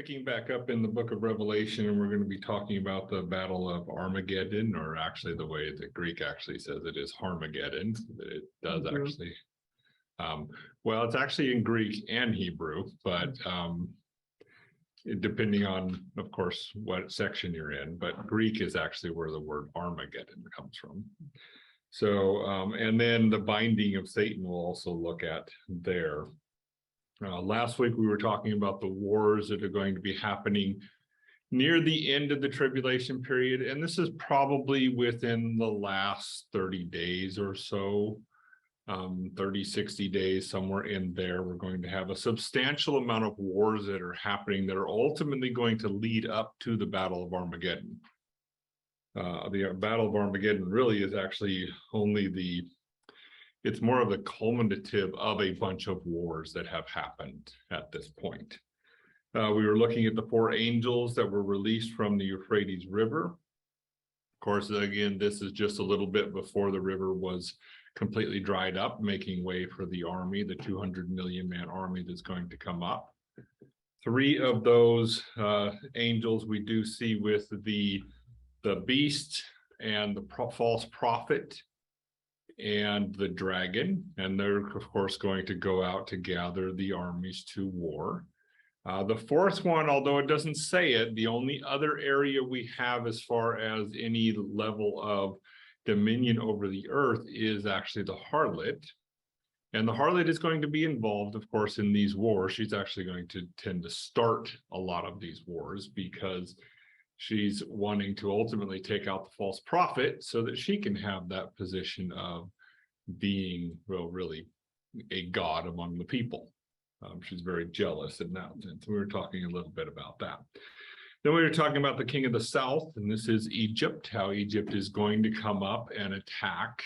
picking back up in the book of Revelation, and we're going to be talking about the Battle of Armageddon, or actually the way the Greek actually says it is Armageddon. It does actually. Well, it's actually in Greek and Hebrew, but depending on, of course, what section you're in. But Greek is actually where the word Armageddon comes from. So, and then the binding of Satan we'll also look at there. Last week we were talking about the wars that are going to be happening near the end of the tribulation period, and this is probably within the last 30 days or so, 30, 60 days, somewhere in there. We're going to have a substantial amount of wars that are happening that are ultimately going to lead up to the Battle of Armageddon. The Battle of Armageddon really is actually only it's more of the culminative of a bunch of wars that have happened at this point. We were looking at the 4 angels that were released from the Euphrates River. Of course, again, this is just a little bit before the river was completely dried up, making way for the army, the 200 million man army that's going to come up. 3 of those angels we do see with the beast and the false prophet and the dragon, and they're of course going to go out to gather the armies to war. The 4th one, although it doesn't say it, the only other area we have as far as any level of dominion over the earth is actually the harlot. And the harlot is going to be involved, of course, in these wars. She's actually going to tend to start a lot of these wars because she's wanting to ultimately take out the false prophet so that she can have that position of being, well, really a god among the people. She's very jealous in that sense. We were talking a little bit about that. Then we were talking about the king of the south, and this is Egypt, how Egypt is going to come up and attack.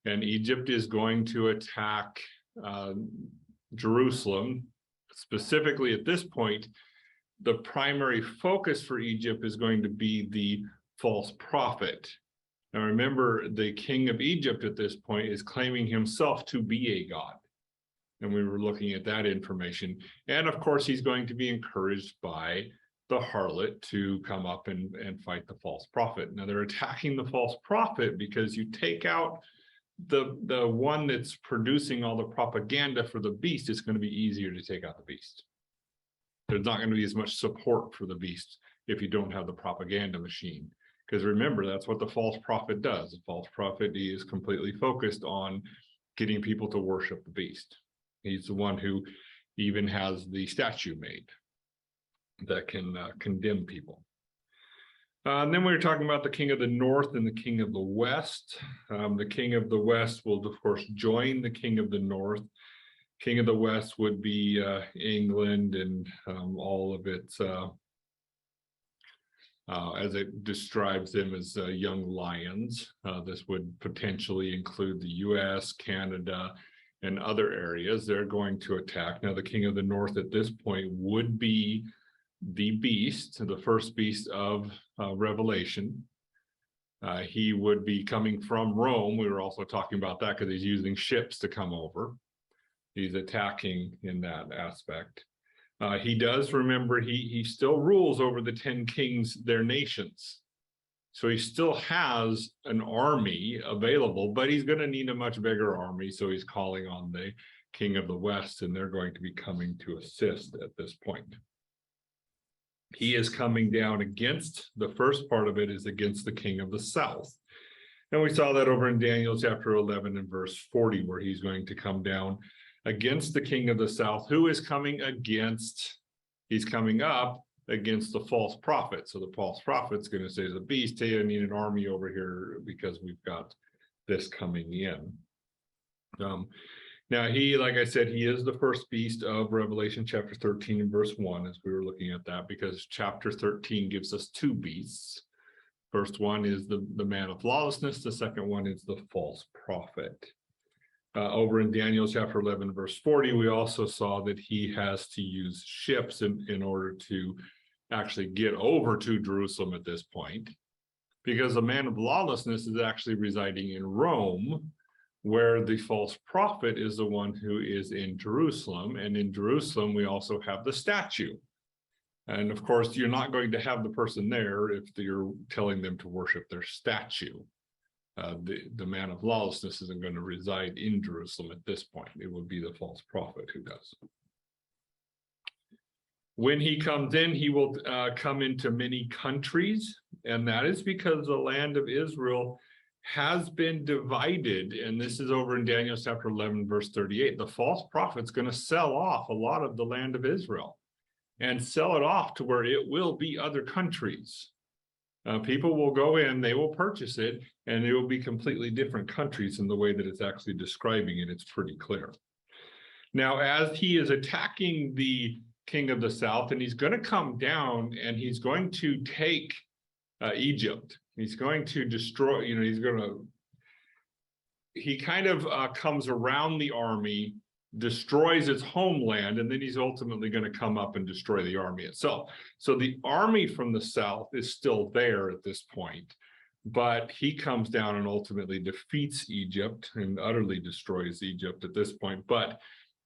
And Egypt is going to attack Jerusalem. Specifically at this point, the primary focus for Egypt is going to be the false prophet. Now remember, the king of Egypt at this point is claiming himself to be a god. And we were looking at that information. And of course, he's going to be encouraged by the harlot to come up and fight the false prophet. Now they're attacking the false prophet because you take out the one that's producing all the propaganda for the beast, it's going to be easier to take out the beast. There's not going to be as much support for the beast if you don't have the propaganda machine. Because remember, that's what the false prophet does. The false prophet is completely focused on getting people to worship the beast. He's the one who even has the statue made that can condemn people. And then we were talking about the king of the north and the king of the west. The king of the west will, of course, join the king of the north. King of the West would be England and all of its, as it describes them as young lions. This would potentially include the US, Canada, and other areas. They're going to attack. Now, the King of the North at this point would be the beast, the first beast of Revelation. He would be coming from Rome. We were also talking about that because he's using ships to come over. He's attacking in that aspect. He does, remember, he still rules over the 10 kings, their nations. So he still has an army available, but he's going to need a much bigger army. So he's calling on the king of the west, and they're going to be coming to assist at this point. He is coming down against, the first part of it is against the king of the south. And we saw that over in Daniel chapter 11 and verse 40, where he's going to come down against the king of the south, who is coming against, he's coming up against the false prophet. So the false prophet's going to say to the beast, hey, I need an army over here because we've got this coming in. Now he, like I said, he is the first beast of Revelation chapter 13 and verse 1, as we were looking at that, because chapter 13 gives us 2 beasts. First one is the man of lawlessness. The second one is the false prophet. Over in Daniel chapter 11, verse 40, we also saw that he has to use ships in order to actually get over to Jerusalem at this point, because the man of lawlessness is actually residing in Rome, where the false prophet is the one who is in Jerusalem. And in Jerusalem, we also have the statue. And of course, you're not going to have the person there if you're telling them to worship their statue. The man of lawlessness isn't going to reside in Jerusalem at this point. It would be the false prophet who does. When he comes in, he will come into many countries, and that is because the land of Israel has been divided. And this is over in Daniel chapter 11, verse 38. The false prophet's going to sell off a lot of the land of Israel and sell it off to where it will be other countries. People will go in, they will purchase it, and it will be completely different countries in the way that it's actually describing it. It's pretty clear. Now, as he is attacking the king of the south, and he's going to come down and he's going to take Egypt. He's going to destroy, he kind of comes around the army, destroys its homeland, and then he's ultimately going to come up and destroy the army itself. So the army from the south is still there at this point, but he comes down and ultimately defeats Egypt and utterly destroys Egypt at this point. But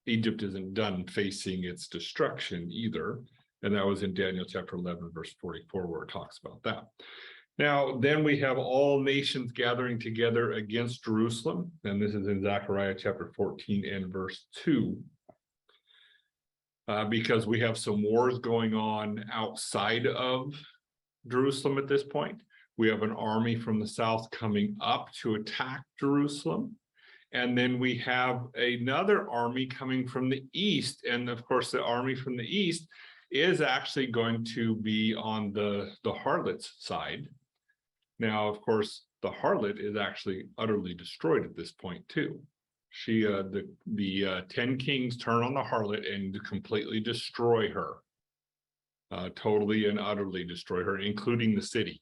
Egypt isn't done facing its destruction either. And that was in Daniel chapter 11, verse 44, where it talks about that. Now, then we have all nations gathering together against Jerusalem. And this is in Zechariah chapter 14 and verse 2. Because we have some wars going on outside of Jerusalem at this point. We have an army from the south coming up to attack Jerusalem. And then we have another army coming from the east. And of course, the army from the east is actually going to be on the harlot's side. Now, of course, the harlot is actually utterly destroyed at this point too. She, the 10 kings turn on the harlot and completely destroy her. Totally and utterly destroy her, including the city.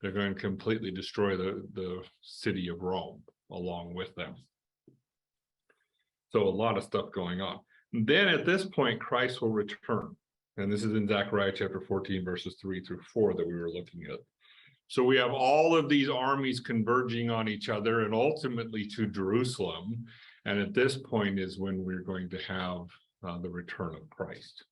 They're going to completely destroy the city of Rome along with them. So a lot of stuff going on. And then at this point, Christ will return. And this is in Zechariah chapter 14, verses 3 through 4 that we were looking at. So we have all of these armies converging on each other and ultimately to Jerusalem. And at this point is when we're going to have the return of Christ.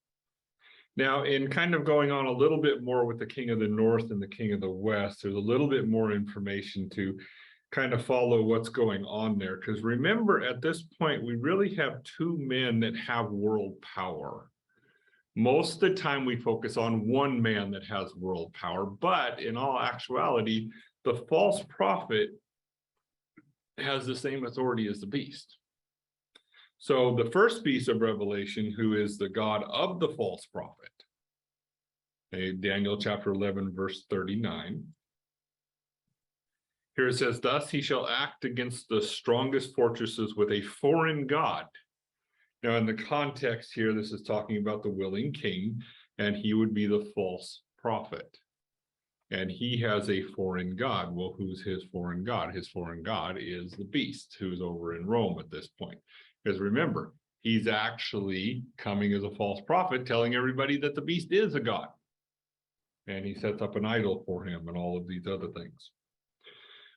Now, in kind of going on a little bit more with the king of the north and the king of the west, there's a little bit more information to kind of follow what's going on there. Because remember, at this point, we really have two men that have world power. Most of the time we focus on one man that has world power, but in all actuality, the false prophet has the same authority as the beast. So the first beast of Revelation, who is the God of the false prophet, Daniel chapter 11, verse 39. Here it says, thus he shall act against the strongest fortresses with a foreign god. Now in the context here, this is talking about the willing king, and he would be the false prophet. And he has a foreign god. Well, who's his foreign god? His foreign god is the beast, who's over in Rome at this point. Because remember, he's actually coming as a false prophet, telling everybody that the beast is a god. And he sets up an idol for him and all of these other things.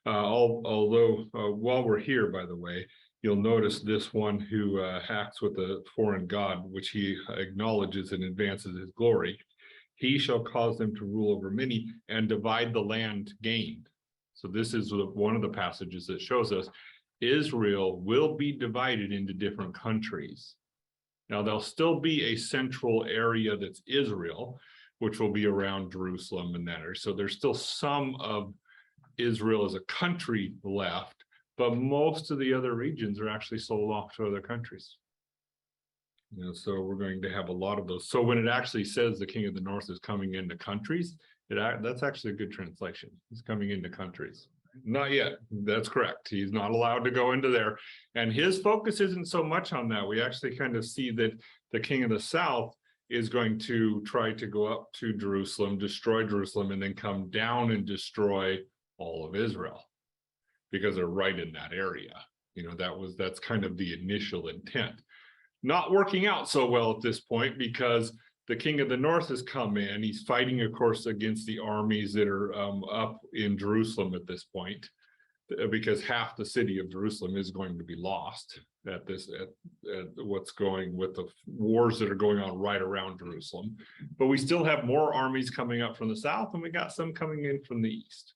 Although while we're here, by the way, you'll notice this one who acts with a foreign god, which he acknowledges and advances his glory. He shall cause them to rule over many and divide the land gained. So this is one of the passages that shows us Israel will be divided into different countries. Now, there'll still be a central area that's Israel, which will be around Jerusalem and that area. So there's still some of Israel as a country left, but most of the other regions are actually sold off to other countries. So we're going to have a lot of those. So when it actually says the king of the north is coming into countries, that's actually a good translation. He's coming into countries. Not yet. That's correct. He's not allowed to go into there. And his focus isn't so much on that. We actually kind of see that the king of the south is going to try to go up to Jerusalem, destroy Jerusalem, and then come down and destroy all of Israel, because they're right in that area. That's kind of the initial intent. Not working out so well at this point, because the king of the north has come in. He's fighting, of course, against the armies that are up in Jerusalem at this point, because half the city of Jerusalem is going to be lost at this at what's going with the wars that are going on right around Jerusalem. But we still have more armies coming up from the south, and we got some coming in from the east.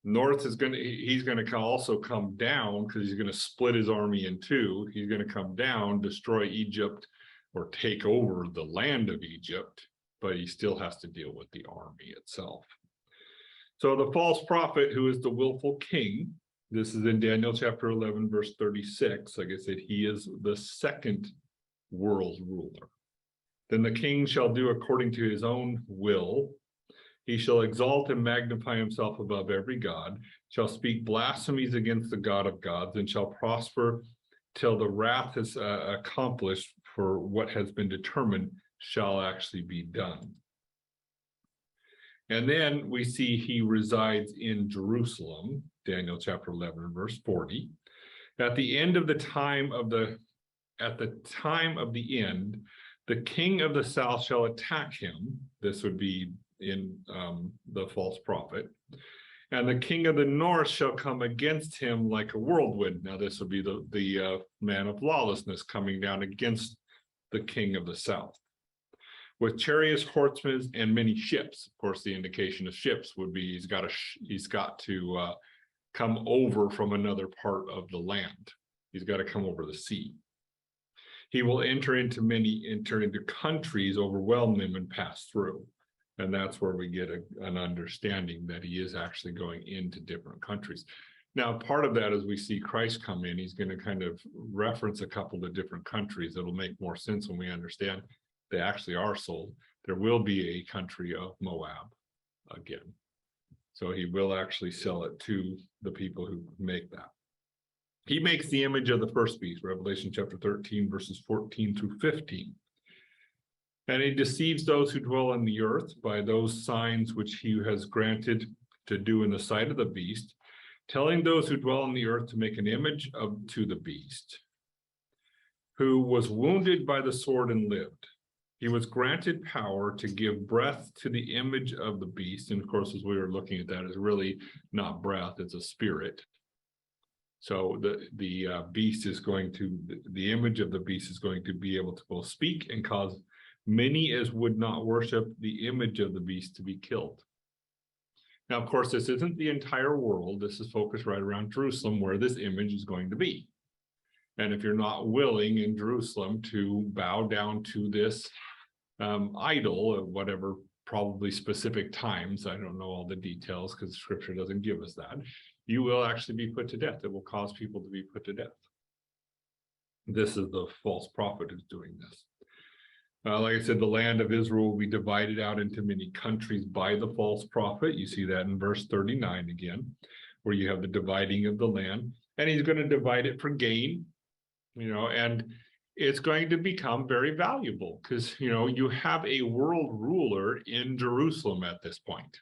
North is he's going to also come down because he's going to split his army in two. He's going to come down, destroy Egypt, or take over the land of Egypt, but he still has to deal with the army itself. So the false prophet, who is the willful king, this is in Daniel chapter 11, verse 36. Like I said, he is the second world ruler. Then the king shall do according to his own will. He shall exalt and magnify himself above every god, shall speak blasphemies against the God of gods, and shall prosper till the wrath is accomplished, for what has been determined shall actually be done. And then we see he resides in Jerusalem, Daniel chapter 11, verse 40. At the end of the time of the end, the king of the south shall attack him. This would be in the false prophet. And the king of the north shall come against him like a whirlwind. Now this would be the man of lawlessness coming down against the king of the south, with chariots, horsemen, and many ships. Of course, the indication of ships would be he's got to come over from another part of the land. He's got to come over the sea. He will enter into countries, overwhelm them, and pass through. And that's where we get an understanding that he is actually going into different countries. Now, part of that, as we see Christ come in, he's going to kind of reference a couple of different countries. That'll make more sense when we understand they actually are sold. There will be a country of Moab again. So he will actually sell it to the people who make that. He makes the image of the first beast, Revelation chapter 13, verses 14 through 15. And he deceives those who dwell on the earth by those signs which he has granted to do in the sight of the beast, telling those who dwell on the earth to make an image to the beast, who was wounded by the sword and lived. He was granted power to give breath to the image of the beast. And of course, as we were looking at that, is really not breath, it's a spirit. So the beast is going to, the image of the beast is going to be able to both speak and cause many as would not worship the image of the beast to be killed. Now, of course, this isn't the entire world. This is focused right around Jerusalem, where this image is going to be. And if you're not willing in Jerusalem to bow down to this idol of whatever, probably specific times, I don't know all the details because scripture doesn't give us that, you will actually be put to death. It will cause people to be put to death. This is the false prophet who's doing this. Like I said, the land of Israel will be divided out into many countries by the false prophet. You see that in verse 39 again, where you have the dividing of the land. And he's going to divide it for gain, and it's going to become very valuable because, you have a world ruler in Jerusalem at this point.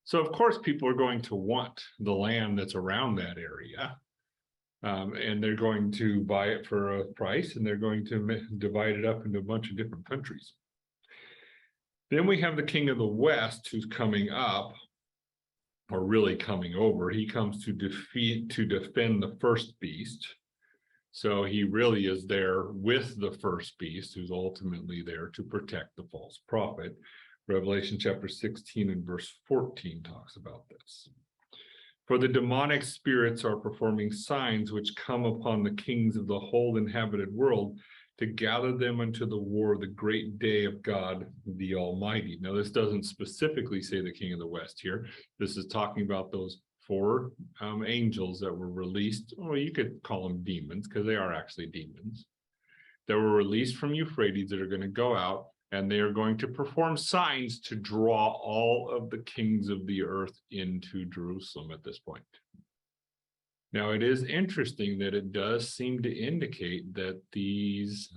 So, of course, people are going to want the land that's around that area. And they're going to buy it for a price, and they're going to divide it up into a bunch of different countries. Then we have the king of the west who's coming up, or really coming over. He comes to defend the first beast. So he really is there with the first beast, who's ultimately there to protect the false prophet. Revelation chapter 16 and verse 14 talks about this. For the demonic spirits are performing signs which come upon the kings of the whole inhabited world to gather them unto the war, the great day of God, the Almighty. Now, this doesn't specifically say the king of the west here. This is talking about those four angels that were released. Well, you could call them demons because they are actually demons that were released from Euphrates that are going to go out, and they are going to perform signs to draw all of the kings of the earth into Jerusalem at this point. Now, it is interesting that it does seem to indicate that these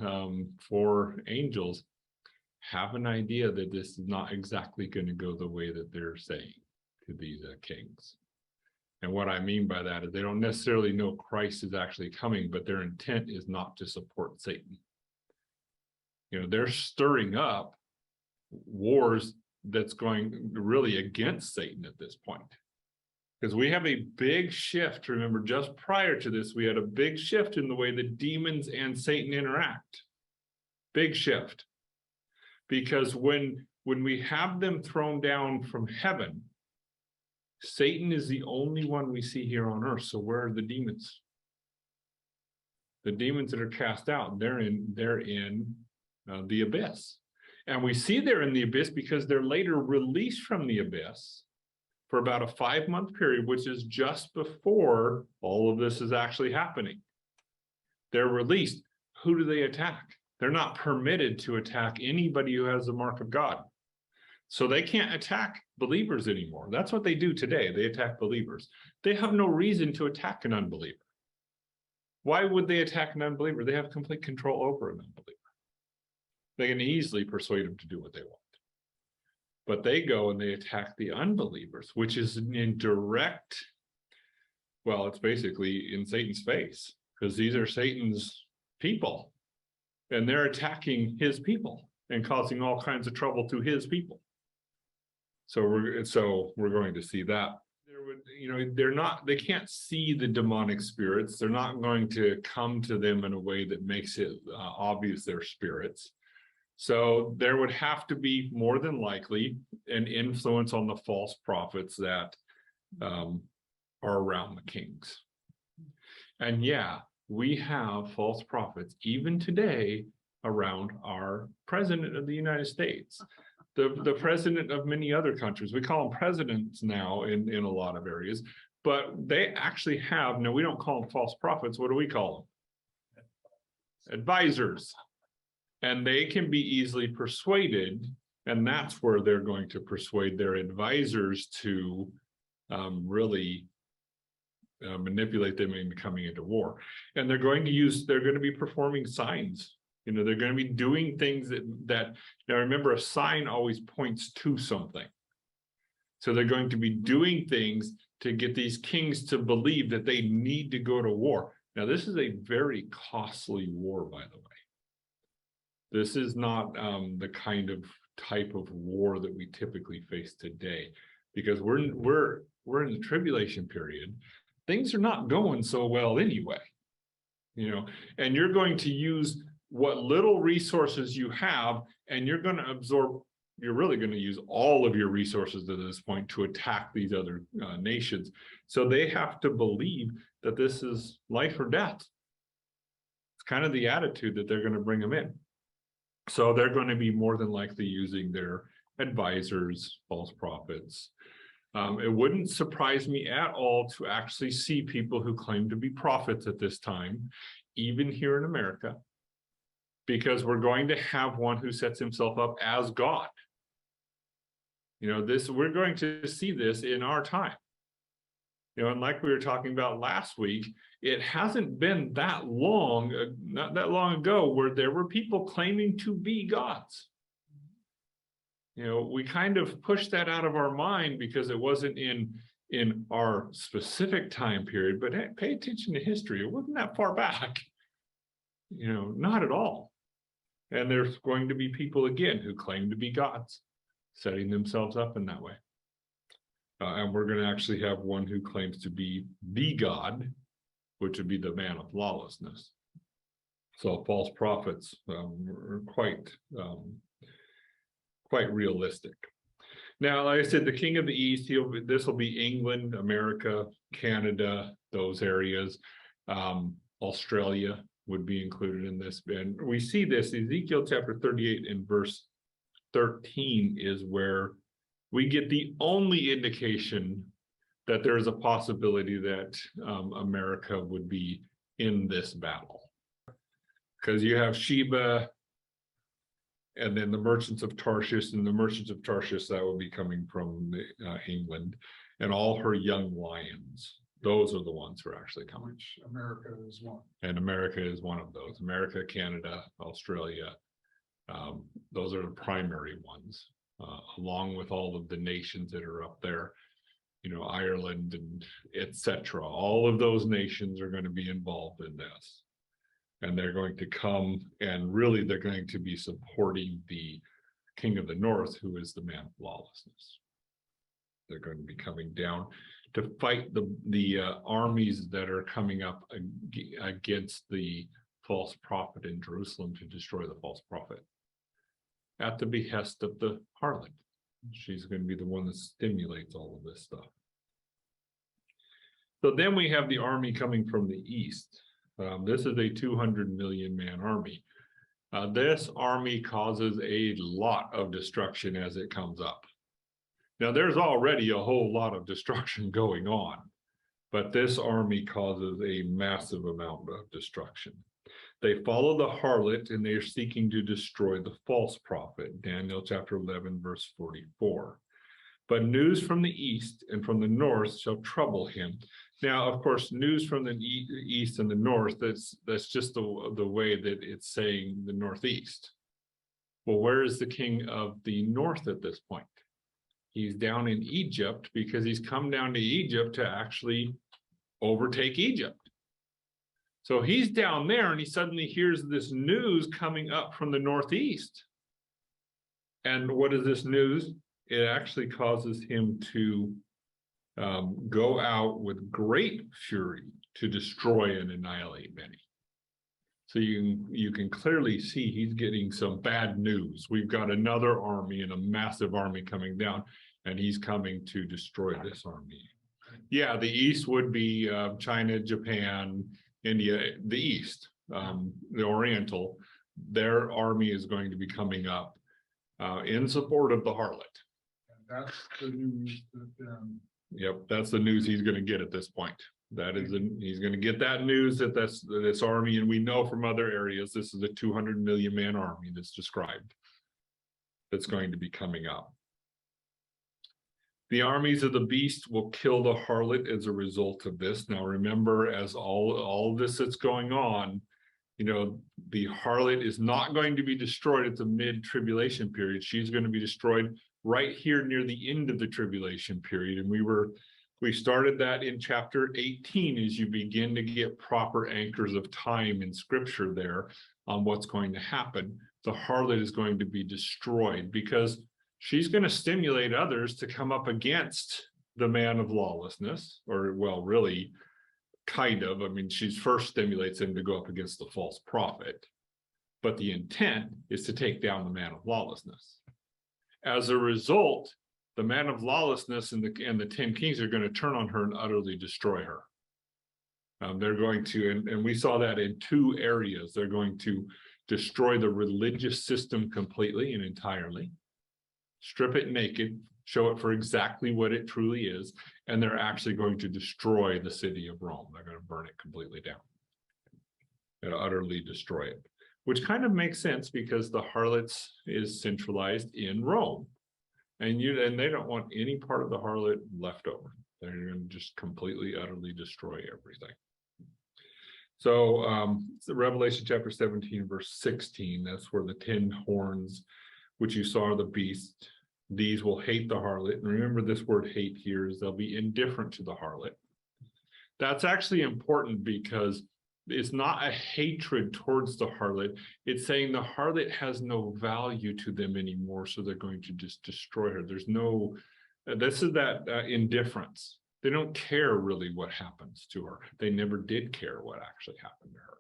four angels have an idea that this is not exactly going to go the way that they're saying to these kings. And what I mean by that is they don't necessarily know Christ is actually coming, but their intent is not to support Satan. They're stirring up wars that's going really against Satan at this point. Because we have a big shift. Remember, just prior to this, we had a big shift in the way that demons and Satan interact. Big shift. Because when we have them thrown down from heaven, Satan is the only one we see here on earth. So where are the demons? The demons that are cast out, they're in the abyss. And we see they're in the abyss because they're later released from the abyss for about a 5-month period, which is just before all of this is actually happening. They're released. Who do they attack? They're not permitted to attack anybody who has the mark of God. So they can't attack believers anymore. That's what they do today. They attack believers. They have no reason to attack an unbeliever. Why would they attack an unbeliever? They have complete control over an unbeliever. They can easily persuade them to do what they want. But they go and they attack the unbelievers, which is in direct, well, it's basically in Satan's face, because these are Satan's people. And they're attacking his people and causing all kinds of trouble to his people. So we're going to see that. They can't see the demonic spirits. They're not going to come to them in a way that makes it obvious they're spirits. So there would have to be more than likely an influence on the false prophets that are around the kings. And yeah, we have false prophets even today around our president of the United States, the president of many other countries. We call them presidents now in a lot of areas, but they actually have, no, we don't call them false prophets. What do we call them? Advisors. And they can be easily persuaded, and that's where they're going to persuade their advisors to really manipulate them into coming into war. And they're going to be performing signs. They're going to be doing things that now remember, a sign always points to something. So they're going to be doing things to get these kings to believe that they need to go to war. Now, this is a very costly war, by the way. This is not the kind of type of war that we typically face today, because we're in the tribulation period. Things are not going so well anyway, and you're going to use what little resources you have, and you're going to absorb, you're really going to use all of your resources at this point to attack these other nations. So they have to believe that this is life or death. It's kind of the attitude that they're going to bring them in. So they're going to be more than likely using their advisors, false prophets. It wouldn't surprise me at all to actually see people who claim to be prophets at this time, even here in America, because we're going to have one who sets himself up as God. We're going to see this in our time. And like we were talking about last week, it hasn't been that long, not that long ago, where there were people claiming to be gods. We kind of pushed that out of our mind because it wasn't in our specific time period, but hey, pay attention to history. It wasn't that far back, not at all. And there's going to be people again who claim to be gods, setting themselves up in that way. And we're going to actually have one who claims to be the God, which would be the man of lawlessness. So false prophets are quite realistic. Now, like I said, the king of the east, this will be England, America, Canada, those areas. Australia would be included in this. And we see this, Ezekiel chapter 38 and verse 13 is where we get the only indication that there is a possibility that America would be in this battle. Because you have Sheba, and then the merchants of Tarshish, and the merchants of Tarshish, that would be coming from England, and all her young lions. Those are the ones who are actually coming. Which America is one. And America is one of those. America, Canada, Australia, those are the primary ones, along with all of the nations that are up there, Ireland and etc. All of those nations are going to be involved in this. And they're going to come, and really they're going to be supporting the king of the north, who is the man of lawlessness. They're going to be coming down to fight the armies that are coming up against the false prophet in Jerusalem, to destroy the false prophet at the behest of the harlot. She's going to be the one that stimulates all of this stuff. So then we have the army coming from the east. This is a 200 million man army. This army causes a lot of destruction as it comes up. Now, there's already a whole lot of destruction going on, but this army causes a massive amount of destruction. They follow the harlot, and they are seeking to destroy the false prophet, Daniel chapter 11, verse 44. But news from the east and from the north shall trouble him. Now, of course, news from the east and the north, that's just the way that it's saying the northeast. Well, where is the king of the north at this point? He's down in Egypt, because he's come down to Egypt to actually overtake Egypt. So he's down there, and he suddenly hears this news coming up from the northeast. And what is this news? It actually causes him to go out with great fury to destroy and annihilate many. So you can clearly see he's getting some bad news. We've got another army, and a massive army coming down, and he's coming to destroy this army. Yeah, the east would be China, Japan, India, the east, the Oriental. Their army is going to be coming up in support of the harlot. That's the news that, Yep, that's the news he's going to get at this point. He's going to get that news that this army, and we know from other areas, this is a 200 million man army that's described, that's going to be coming up. The armies of the beast will kill the harlot as a result of this. Now, remember, as all this that's going on, the harlot is not going to be destroyed at the mid-tribulation period. She's going to be destroyed right here near the end of the tribulation period. And we started that in chapter 18, as you begin to get proper anchors of time in scripture there on what's going to happen. The harlot is going to be destroyed, because she's going to stimulate others to come up against the man of lawlessness, or, well, really, kind of. I mean, she first stimulates him to go up against the false prophet, but the intent is to take down the man of lawlessness. As a result, the man of lawlessness and the 10 kings are going to turn on her and utterly destroy her. They're going to, and we saw that in two areas. They're going to destroy the religious system completely and entirely, strip it naked, show it for exactly what it truly is, and they're actually going to destroy the city of Rome. They're going to burn it completely down and utterly destroy it, which kind of makes sense, because the harlots is centralized in Rome, and they don't want any part of the harlot left over. They're going to just completely, utterly destroy everything. So Revelation chapter 17, verse 16, that's where the 10 horns, which you saw, are the beast. These will hate the harlot. And remember, this word hate here is they'll be indifferent to the harlot. That's actually important, because it's not a hatred towards the harlot. It's saying the harlot has no value to them anymore, so they're going to just destroy her. There's no, this is that indifference. They don't care really what happens to her. They never did care what actually happened to her.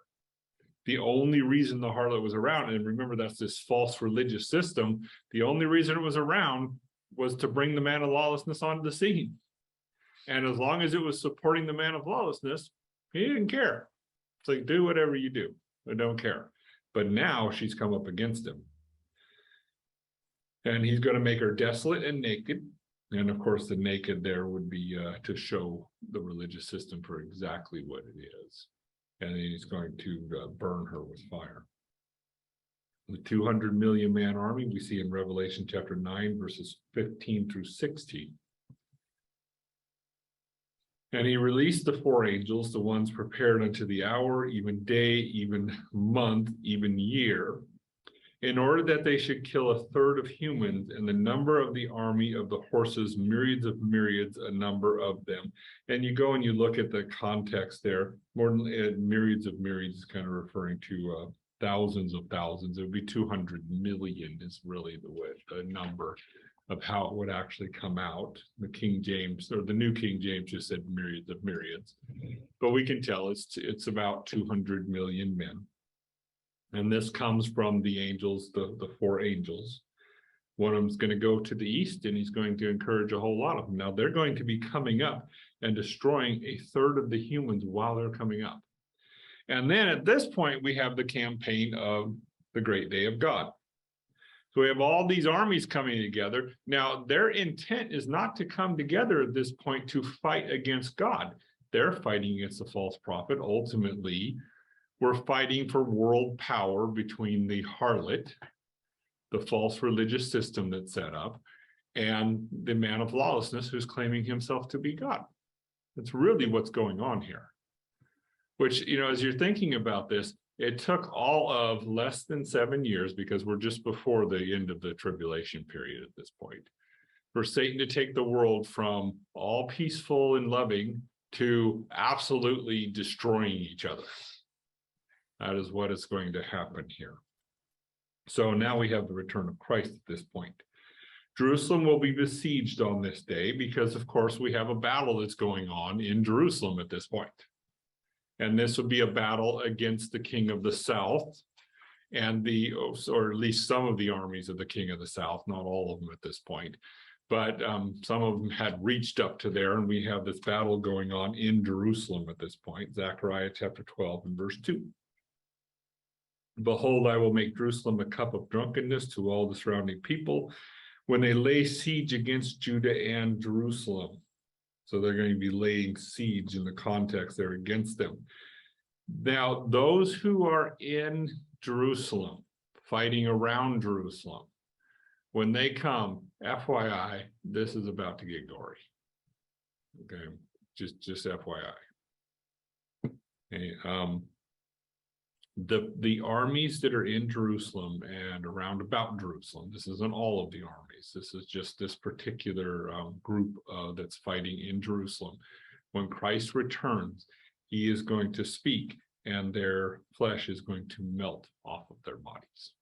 The only reason the harlot was around, and remember, that's this false religious system, the only reason it was around was to bring the man of lawlessness onto the scene. And as long as it was supporting the man of lawlessness, he didn't care. It's like, do whatever you do, I don't care. But now she's come up against him. And he's going to make her desolate and naked. And of course, the naked there would be to show the religious system for exactly what it is. And he's going to burn her with fire. The 200 million man army we see in Revelation chapter 9, verses 15 through 16. And he released the 4 angels, the ones prepared unto the hour, even day, even month, even year, in order that they should kill 1/3 of humans, and the number of the army of the horses, myriads of myriads, a number of them. And you go and you look at the context there, more than myriads of myriads is kind of referring to thousands of thousands. It would be 200 million is really the number. of how it would actually come out. The King James, or the New King James, just said myriads of myriads, but we can tell it's about 200 million men. And this comes from the angels, the four angels. One of them's going to go to the east, and he's going to encourage a whole lot of them. Now they're going to be coming up and destroying a third of the humans while they're coming up. And then at this point, we have the campaign of the great day of God. So we have all these armies coming together. Now, their intent is not to come together at this point to fight against God. They're fighting against the false prophet. Ultimately, we're fighting for world power between the harlot, the false religious system that's set up, and the man of lawlessness who's claiming himself to be God. That's really what's going on here. Which, as you're thinking about this, it took all of less than 7 years, because we're just before the end of the tribulation period at this point, for Satan to take the world from all peaceful and loving to absolutely destroying each other. That is what is going to happen here. So now we have the return of Christ at this point. Jerusalem will be besieged on this day because, of course, we have a battle that's going on in Jerusalem at this point. And this would be a battle against the king of the south and or at least some of the armies of the king of the south, not all of them at this point. But some of them had reached up to there, and we have this battle going on in Jerusalem at this point. Zechariah chapter 12 and verse 2. Behold, I will make Jerusalem a cup of drunkenness to all the surrounding people when they lay siege against Judah and Jerusalem. So they're going to be laying siege in the context there against them. Now, those who are in Jerusalem, fighting around Jerusalem, when they come, FYI, this is about to get gory. Okay, just FYI. Okay, the armies that are in Jerusalem and around about Jerusalem, this isn't all of the armies, this is just this particular group that's fighting in Jerusalem. When Christ returns, he is going to speak, and their flesh is going to melt off of their bodies.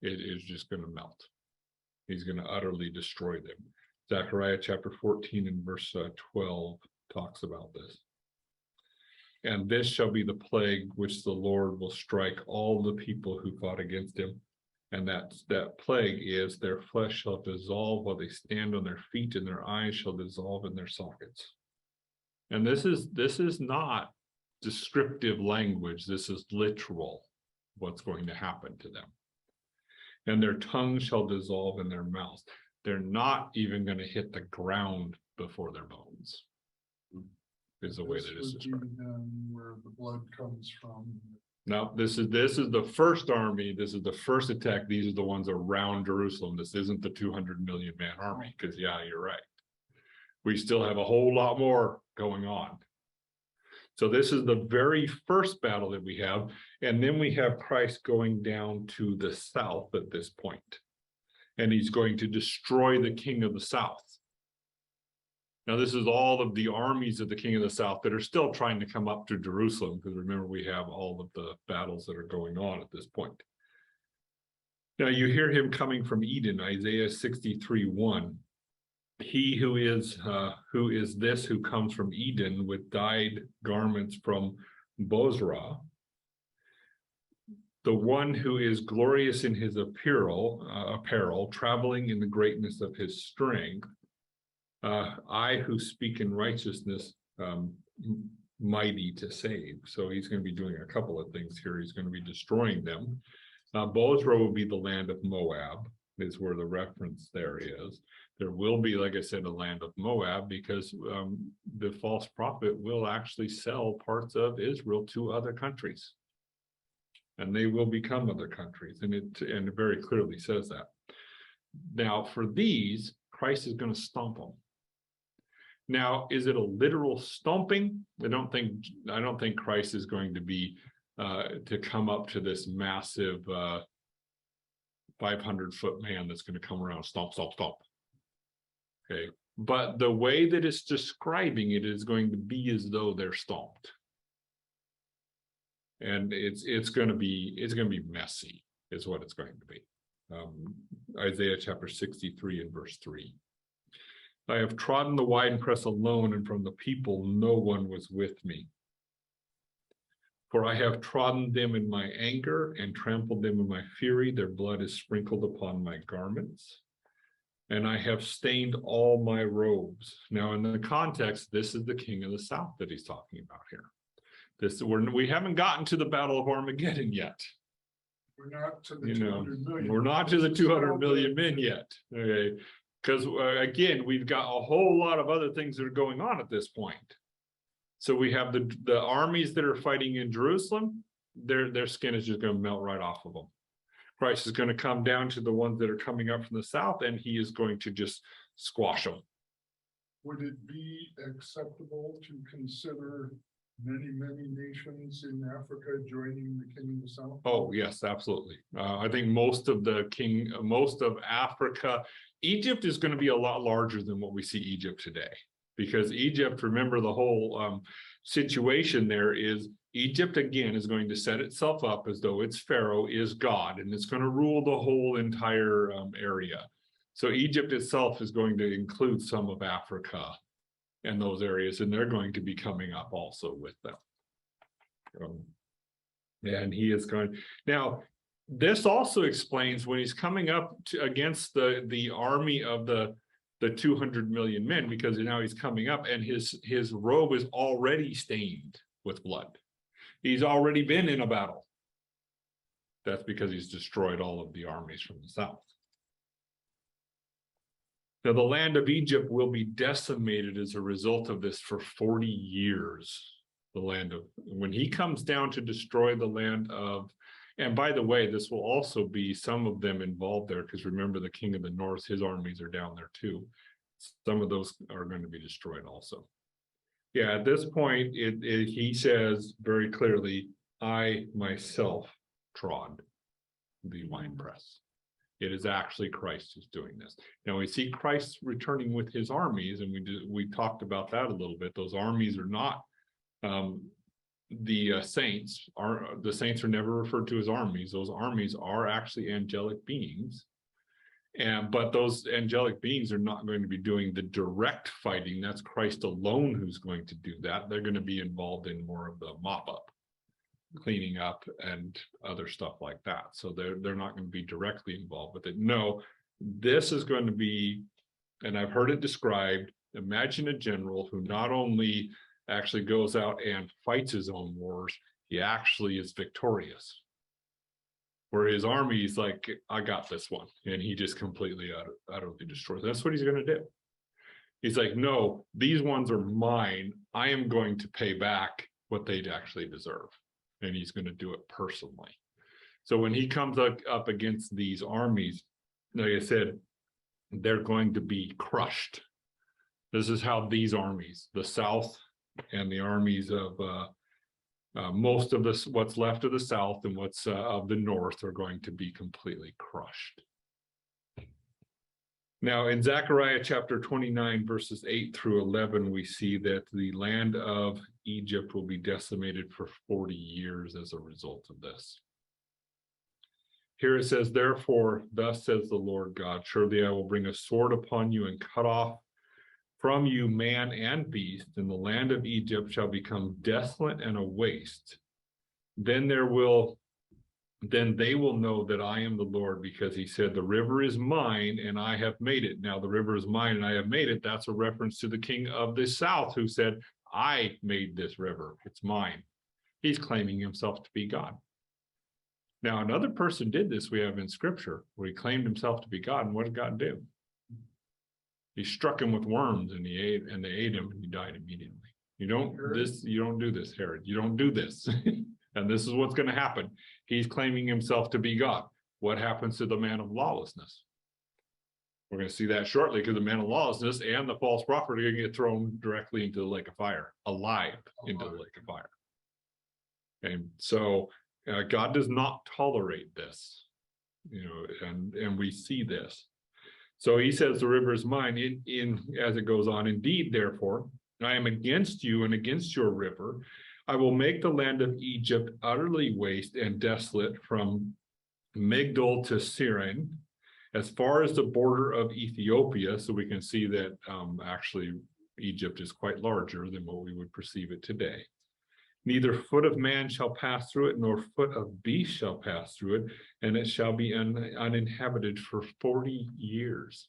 It is just going to melt. He's going to utterly destroy them. Zechariah chapter 14 and verse 12 talks about this. And this shall be the plague which the Lord will strike all the people who fought against him. And that plague is their flesh shall dissolve while they stand on their feet, and their eyes shall dissolve in their sockets. And this is not descriptive language. This is literal, what's going to happen to them. And their tongues shall dissolve in their mouths. They're not even going to hit the ground before their bones. Is the way that it's described. Where the blood comes from. Now, this is the first army. This is the first attack. These are the ones around Jerusalem. This isn't the 200 million man army, because yeah, you're right. We still have a whole lot more going on. So this is the very first battle that we have, and then we have Christ going down to the south at this point, and he's going to destroy the king of the south. Now, this is all of the armies of the king of the south that are still trying to come up to Jerusalem, because remember, we have all of the battles that are going on at this point. Now, you hear him coming from Eden, Isaiah 63:1. He who is this who comes from Eden with dyed garments from Bozrah, the one who is glorious in his apparel, traveling in the greatness of his strength. I who speak in righteousness, mighty to save. So he's going to be doing a couple of things here. He's going to be destroying them. Bozrah will be the land of Moab, is where the reference there is. There will be, like I said, a land of Moab, because the false prophet will actually sell parts of Israel to other countries. And they will become other countries. And it very clearly says that. Now, for these, Christ is going to stomp them. Now, is it a literal stomping? I don't think Christ is going to be to come up to this massive 500-foot man that's going to come around, stomp, stomp, stomp. Okay, but the way that it's describing it is going to be as though they're stomped, and it's going to be messy, is what it's going to be. Isaiah chapter 63 and verse 3. I have trodden the winepress alone, and from the people no one was with me. For I have trodden them in my anger and trampled them in my fury. Their blood is sprinkled upon my garments, and I have stained all my robes. Now, in the context, this is the king of the south that he's talking about here. We haven't gotten to the Battle of Armageddon yet. We're not to the 200 million. We're not to the 200 million men yet. Okay. Because again, we've got a whole lot of other things that are going on at this point. So we have the armies that are fighting in Jerusalem, their skin is just going to melt right off of them. Christ is going to come down to the ones that are coming up from the south, and he is going to just squash them. Would it be acceptable to consider many nations in Africa joining the King of the South? Oh, yes, absolutely. I think most of Africa, Egypt is going to be a lot larger than what we see Egypt today. Because Egypt, remember the whole situation there is Egypt again is going to set itself up as though its Pharaoh is God, and it's going to rule the whole entire area. So Egypt itself is going to include some of Africa and those areas, and they're going to be coming up also with them. And he is going now. This also explains when he's coming up against the army of the 200 million men, because now he's coming up and his robe is already stained with blood. He's already been in a battle. That's because he's destroyed all of the armies from the south. Now, the land of Egypt will be decimated as a result of this for 40 years. When he comes down to destroy the land of, and by the way, this will also be some of them involved there, because remember the king of the north, his armies are down there too. Some of those are going to be destroyed also. Yeah, at this point, he says very clearly, I myself trod the winepress. It is actually Christ who's doing this. Now we see Christ returning with his armies, and we talked about that a little bit. Those armies are not the saints are never referred to as armies. Those armies are actually angelic beings, but those angelic beings are not going to be doing the direct fighting. That's Christ alone who's going to do that. They're going to be involved in more of the mop up, cleaning up, and other stuff like that. So they're not going to be directly involved with it. No, this is going to be, and I've heard it described, imagine a general who not only actually goes out and fights his own wars, he actually is victorious. Where his army is like, I got this one, and he just completely utterly destroys. That's what he's going to do. He's like, no, these ones are mine. I am going to pay back what they actually deserve, and he's going to do it personally. So when he comes up against these armies, like I said, they're going to be crushed. This is how these armies, the south and the armies of most of this, what's left of the south and what's of the north, are going to be completely crushed. Now in Zechariah chapter 29 verses 8 through 11, we see that the land of Egypt will be decimated for 40 years as a result of this. Here it says, therefore, thus says the Lord God, surely I will bring a sword upon you and cut off from you man and beast, and the land of Egypt shall become desolate and a waste. Then they will know that I am the Lord, because he said, the river is mine and I have made it. Now the river is mine and I have made it. That's a reference to the king of the south who said, I made this river. It's mine. He's claiming himself to be God. Now another person did this, we have in scripture, where he claimed himself to be God. And what did God do? He struck him with worms, and they ate him, and he died immediately. You don't do this, Herod. You don't do this. And this is what's going to happen. He's claiming himself to be God. What happens to the man of lawlessness? We're going to see that shortly, because the man of lawlessness and the false prophet are going to get thrown directly into the lake of fire, alive into the lake of fire. And so God does not tolerate this, and we see this. So he says, the river is mine, as it goes on. Indeed, therefore, I am against you and against your river. I will make the land of Egypt utterly waste and desolate from Migdol to Syrian, as far as the border of Ethiopia. So we can see that actually Egypt is quite larger than what we would perceive it today. Neither foot of man shall pass through it, nor foot of beast shall pass through it, and it shall be uninhabited for 40 years.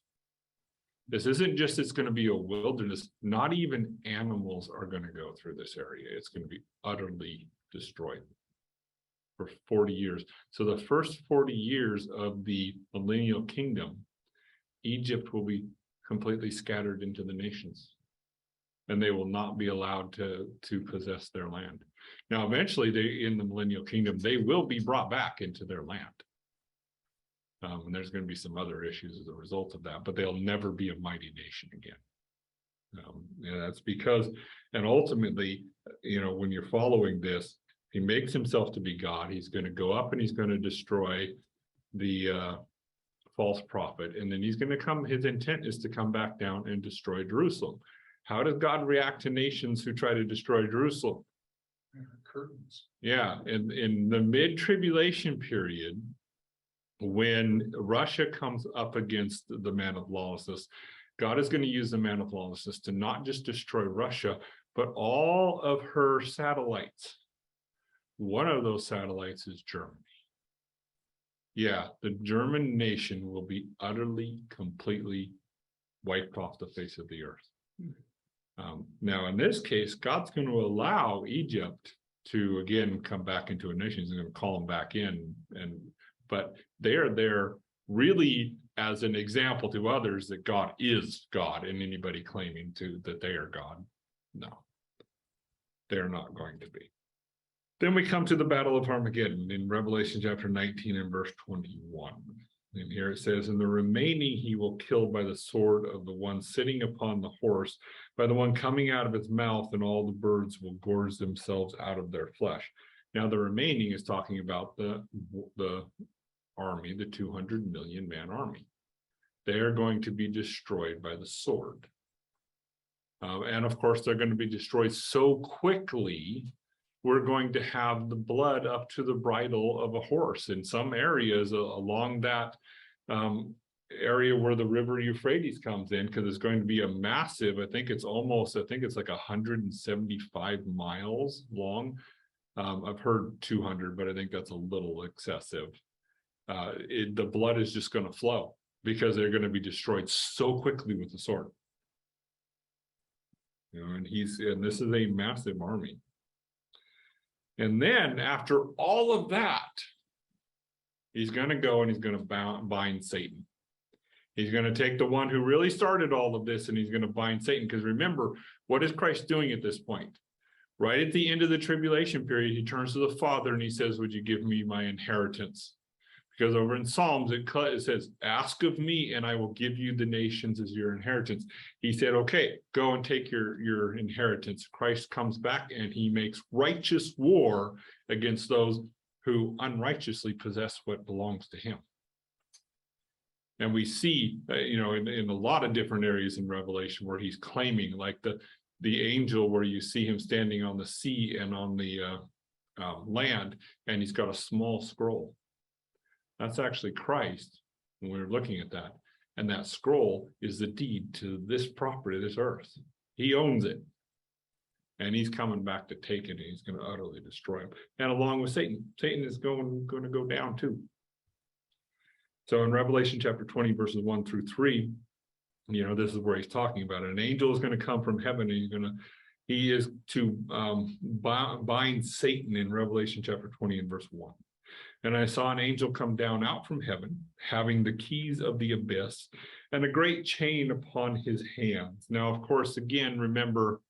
This isn't just it's going to be a wilderness. Not even animals are going to go through this area. It's going to be utterly destroyed for 40 years. So the first 40 years of the millennial kingdom, Egypt will be completely scattered into the nations, and they will not be allowed to possess their land. Now, eventually, in the millennial kingdom, they will be brought back into their land. And there's going to be some other issues as a result of that, but they'll never be a mighty nation again. And that's because, and ultimately, when you're following this, he makes himself to be God. He's going to go up and he's going to destroy the false prophet. And then he's going to come, his intent is to come back down and destroy Jerusalem. How does God react to nations who try to destroy Jerusalem? Curtains. Yeah, in the mid-tribulation period, when Russia comes up against the man of lawlessness, God is going to use the man of lawlessness to not just destroy Russia, but all of her satellites. One of those satellites is Germany. Yeah, the German nation will be utterly, completely wiped off the face of the earth. Now, in this case, God's going to allow Egypt to, again, come back into a nation. He's going to call them back in, but they're there really as an example to others that God is God, and anybody claiming that they are God, no, they're not going to be. Then we come to the Battle of Armageddon in Revelation chapter 19 and verse 21. And here it says, "And the remaining he will kill by the sword of the one sitting upon the horse, by the one coming out of his mouth, and all the birds will gorge themselves out of their flesh." Now, the remaining is talking about the army, the 200 million man army. They are going to be destroyed by the sword. And of course, they're going to be destroyed so quickly, we're going to have the blood up to the bridle of a horse in some areas along that area where the river Euphrates comes in, because it's going to be a massive, I think it's like 175 miles long. I've heard 200, but I think that's a little excessive. The blood is just going to flow because they're going to be destroyed so quickly with the sword. And this is a massive army. And then after all of that, he's going to go and he's going to bind Satan. He's going to take the one who really started all of this and he's going to bind Satan. Because remember, what is Christ doing at this point? Right at the end of the tribulation period, he turns to the Father and he says, "Would you give me my inheritance?" Because over in Psalms, it says, "Ask of me and I will give you the nations as your inheritance." He said, okay, go and take your inheritance. Christ comes back and he makes righteous war against those who unrighteously possess what belongs to him. And we see, in a lot of different areas in Revelation where he's claiming, like the angel where you see him standing on the sea and on the land, and he's got a small scroll. That's actually Christ when we're looking at that. And that scroll is the deed to this property, this earth. He owns it. And he's coming back to take it, and he's going to utterly destroy him. And along with Satan, Satan is going to go down too. So in Revelation chapter 20, verses 1 through 3, this is where he's talking about it. An angel is going to come from heaven, and he is to bind Satan in Revelation chapter 20 and verse 1. "And I saw an angel come down out from heaven, having the keys of the abyss and a great chain upon his hands." Now, of course, again, remember,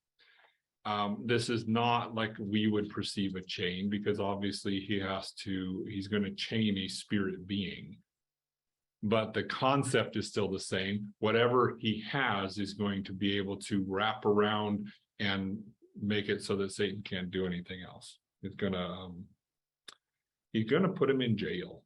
this is not like we would perceive a chain, because obviously he's going to chain a spirit being. But the concept is still the same. Whatever he has is going to be able to wrap around and make it so that Satan can't do anything else. He's going to put him in jail.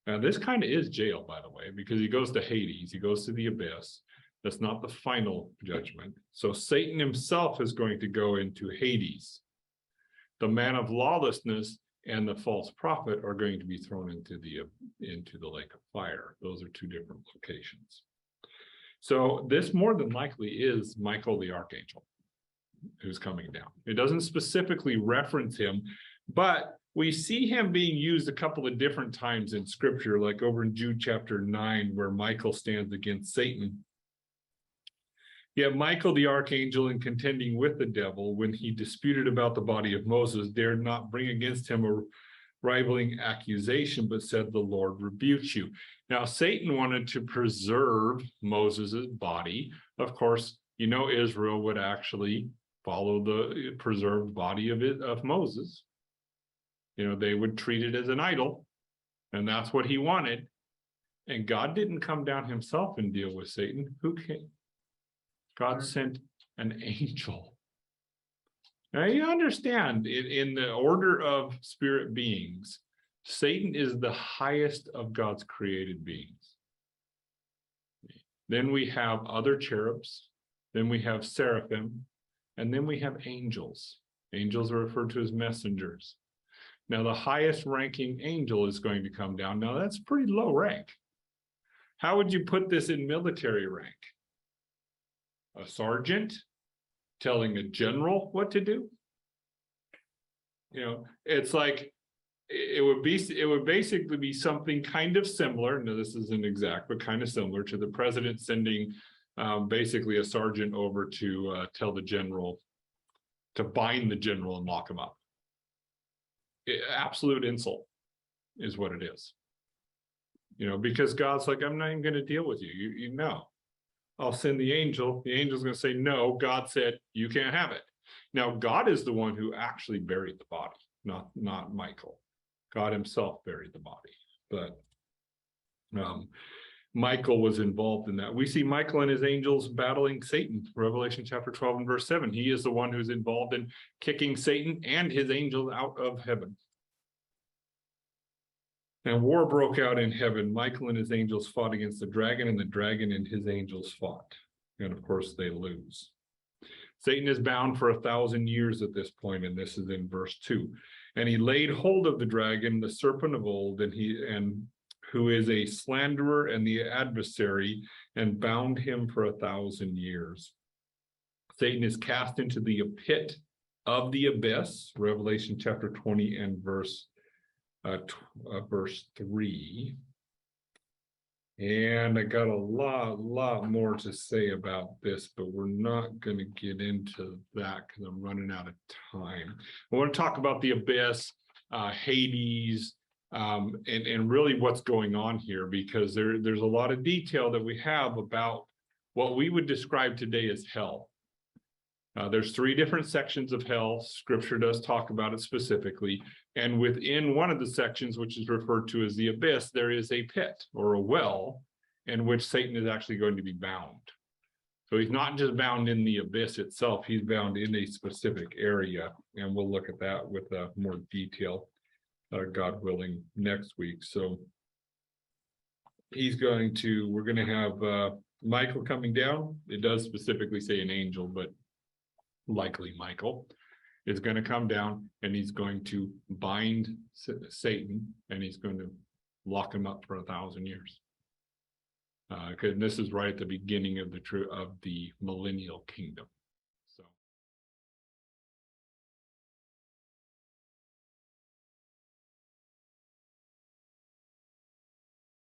Now, this kind of is jail, by the way, because he goes to Hades. He goes to the abyss. That's not the final judgment. So Satan himself is going to go into Hades. The man of lawlessness and the false prophet are going to be thrown into the lake of fire. Those are two different locations. So this more than likely is Michael the archangel who's coming down. It doesn't specifically reference him, but we see him being used a couple of different times in scripture, like over in Jude chapter 9, where Michael stands against Satan. Yet Michael the archangel, in contending with the devil when he disputed about the body of Moses, dared not bring against him a rivaling accusation, but said, "The Lord rebukes you." Now, Satan wanted to preserve Moses's body. Of course, Israel would actually follow the preserved body of Moses. They would treat it as an idol, and that's what he wanted. And God didn't come down himself and deal with Satan. Who came? God sent an angel. Now you understand, in the order of spirit beings, Satan is the highest of God's created beings. Then we have other cherubs, then we have seraphim, and then we have angels. Angels are referred to as messengers. Now the highest ranking angel is going to come down. Now that's pretty low rank. How would you put this in military rank? A sergeant telling a general what to do? It's like it would basically be something kind of similar. No, this isn't exact, but kind of similar to the president sending basically a sergeant over to tell the general to bind the general and lock him up. Absolute insult is what it is. Because God's like, I'm not even going to deal with you. You know. I'll send the angel. The angel's going to say, no, God said you can't have it. Now, God is the one who actually buried the body, not Michael. God himself buried the body. But Michael was involved in that. We see Michael and his angels battling Satan, Revelation chapter 12 and verse 7. He is the one who's involved in kicking Satan and his angels out of heaven. And war broke out in heaven. Michael and his angels fought against the dragon, and the dragon and his angels fought. And of course, they lose. Satan is bound for 1,000 years at this point, and this is in verse 2. And he laid hold of the dragon, the serpent of old, and who is a slanderer and the adversary, and bound him for 1,000 years. Satan is cast into the pit of the abyss, Revelation chapter 20 and verse 3. And I got a lot more to say about this, but we're not going to get into that because I'm running out of time. I want to talk about the abyss, Hades, and really what's going on here, because there's a lot of detail that we have about what we would describe today as hell. There's 3 different sections of hell. Scripture does talk about it specifically. And within one of the sections, which is referred to as the abyss, there is a pit or a well in which Satan is actually going to be bound. So he's not just bound in the abyss itself, he's bound in a specific area. And we'll look at that with more detail, God willing, next week. So we're going to have Michael coming down. It does specifically say an angel, but likely Michael is going to come down, and he's going to bind Satan, and he's going to lock him up for 1,000 years. Because this is right at the beginning of the millennial kingdom.